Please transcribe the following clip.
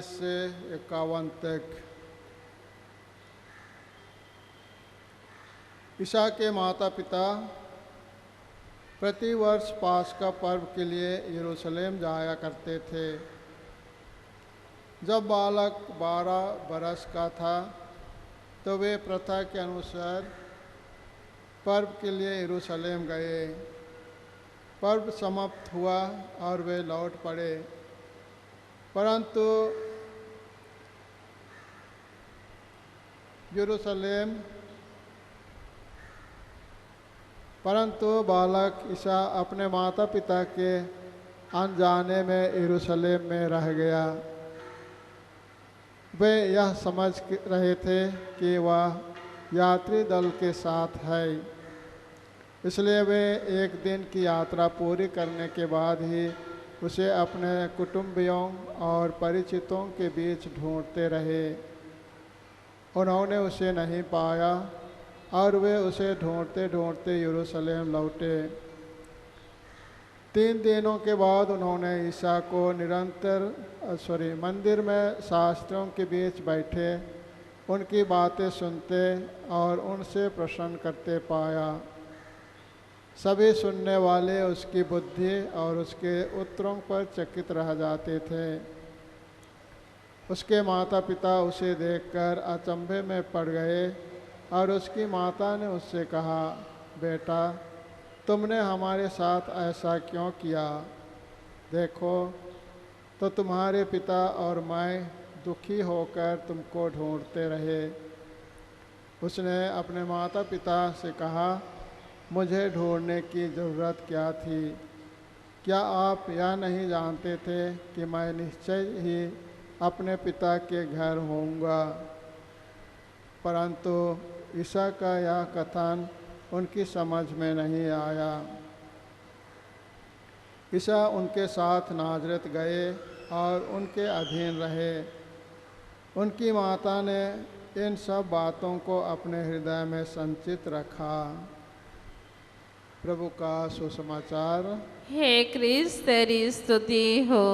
41 से 51 तक। ईसा के माता पिता प्रतिवर्ष पास्का पर्व के लिए यरूशलेम जाया करते थे। जब बालक 12 बरस का था तो वे प्रथा के अनुसार पर्व के लिए यरूशलेम गए। पर्व समाप्त हुआ और वे लौट पड़े, परंतु बालक ईसा अपने माता पिता के अनजाने में यरूशलेम में रह गया। वे यह समझ रहे थे कि वह यात्री दल के साथ है, इसलिए वे एक दिन की यात्रा पूरी करने के बाद ही उसे अपने कुटुंबियों और परिचितों के बीच ढूंढते रहे। उन्होंने उसे नहीं पाया और वे उसे ढूंढते ढूंढते यरूशलेम लौटे। 3 दिनों के बाद उन्होंने ईसा को मंदिर में शास्त्रियों के बीच बैठे उनकी बातें सुनते और उनसे प्रश्न करते पाया। सभी सुनने वाले उसकी बुद्धि और उसके उत्तरों पर चकित रह जाते थे। उसके माता पिता उसे देखकर अचंभे में पड़ गए और उसकी माता ने उससे कहा, बेटा, तुमने हमारे साथ ऐसा क्यों किया? देखो तो तुम्हारे पिता और मैं दुखी होकर तुमको ढूंढते रहे। उसने अपने माता पिता से कहा, मुझे ढूंढने की ज़रूरत क्या थी? क्या आप यह नहीं जानते थे कि मैं निश्चय ही अपने पिता के घर होऊंगा? परंतु ईसा का यह कथन उनकी समझ में नहीं आया। ईसा उनके साथ नाजरत गए और उनके अधीन रहे। उनकी माता ने इन सब बातों को अपने हृदय में संचित रखा। प्रभु का सुसमाचार। हे क्रिस्त तेरी स्तुति हो।